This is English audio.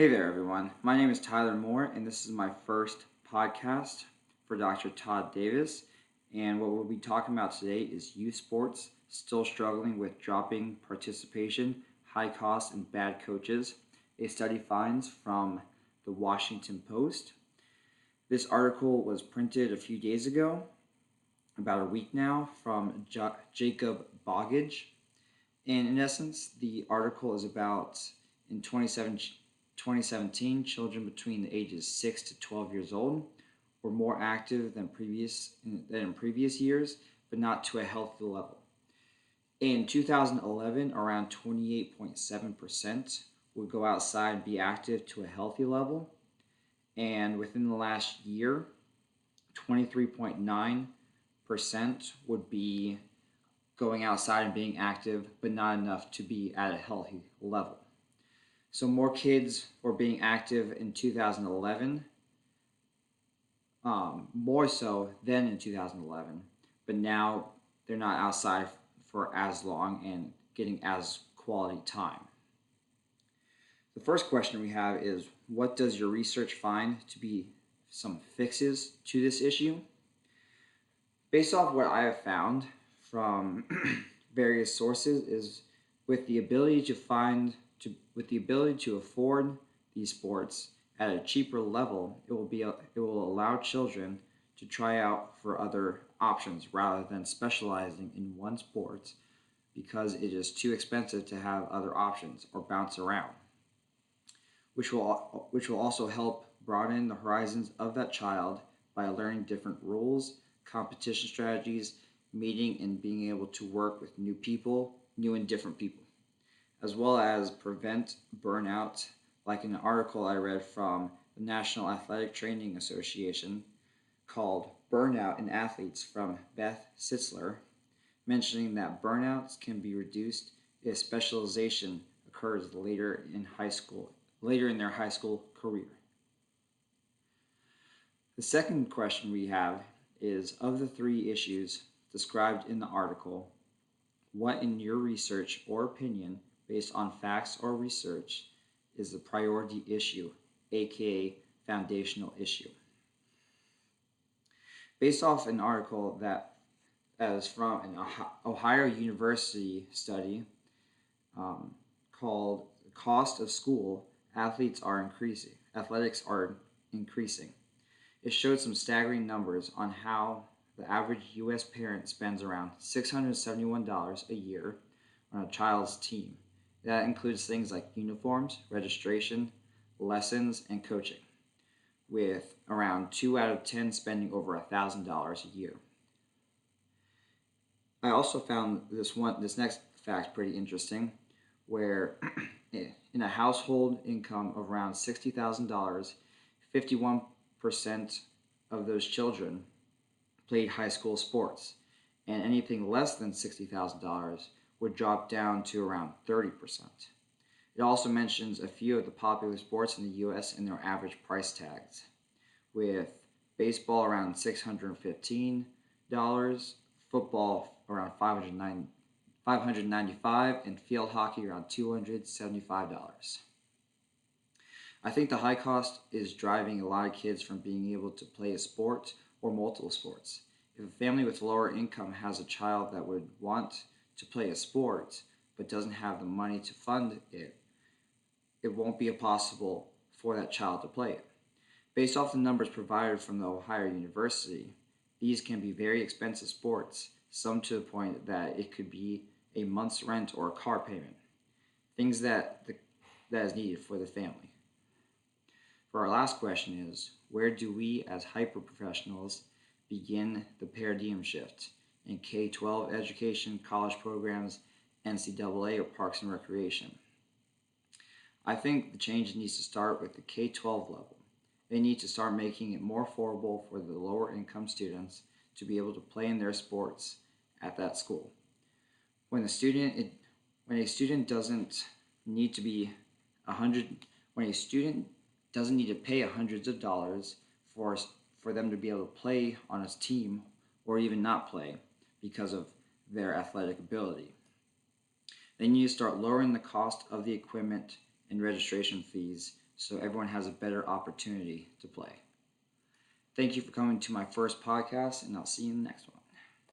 Hey there, everyone. My name is Tyler Moore, and this is my first podcast for Dr. Todd Davis. And what we'll be talking about today is youth sports still struggling with dropping participation, high costs, and bad coaches. A study finds from the Washington Post. This article was printed a few days ago, about a week now, from Jacob Boggage. And in essence, the article is about in 2017, children between the ages 6 to 12 years old were more active than in previous years, but not to a healthy level. In 2011, around 28.7% would go outside and be active to a healthy level. And within the last year, 23.9% would be going outside and being active, but not enough to be at a healthy level. So more kids were being active in 2011, more so than in 2011, but now they're not outside for as long and getting as quality time. The first question we have is, what does your research find to be some fixes to this issue? Based off what I have found from various sources is with the ability to afford these sports at a cheaper level, it will allow children to try out for other options rather than specializing in one sport because it is too expensive to have other options or bounce around, which will also help broaden the horizons of that child by learning different rules, competition strategies, meeting and being able to work with new and different people, as well as prevent burnout, like in an article I read from the National Athletic Training Association called Burnout in Athletes from Beth Sitzler, mentioning that burnouts can be reduced if specialization occurs later in their high school career. The second question we have is, of the three issues described in the article, what in your research or opinion, based on facts or research, is the priority issue, aka foundational issue? Based off an article that is from an Ohio University study called "The Cost of School Athletics are increasing." It showed some staggering numbers on how the average U.S. parent spends around $671 a year on a child's team. That includes things like uniforms, registration, lessons, and coaching, with around 2 out of 10 spending over $1,000 a year. I also found this next fact pretty interesting, where in a household income of around $60,000, 51% of those children played high school sports, and anything less than $60,000 would drop down to around 30%. It also mentions a few of the popular sports in the U.S. and their average price tags, with baseball around $615, football around $595, and field hockey around $275. I think the high cost is driving a lot of kids from being able to play a sport or multiple sports. If a family with lower income has a child that would want to play a sport but doesn't have the money to fund it, it won't be possible for that child to play it. Based off the numbers provided from the Ohio University, these can be very expensive sports, some to the point that it could be a month's rent or a car payment, things that is needed for the family. For our last question is, where do we as hyper-professionals begin the paradigm shift in K-12 education, college programs, NCAA, or Parks and Recreation? I think the change needs to start with the K-12 level. They need to start making it more affordable for the lower income students to be able to play in their sports at that school. When a student doesn't need to be when a student doesn't need to pay hundreds of dollars for them to be able to play on a team or even not play because of their athletic ability. They need to start lowering the cost of the equipment and registration fees so everyone has a better opportunity to play. Thank you for coming to my first podcast, and I'll see you in the next one.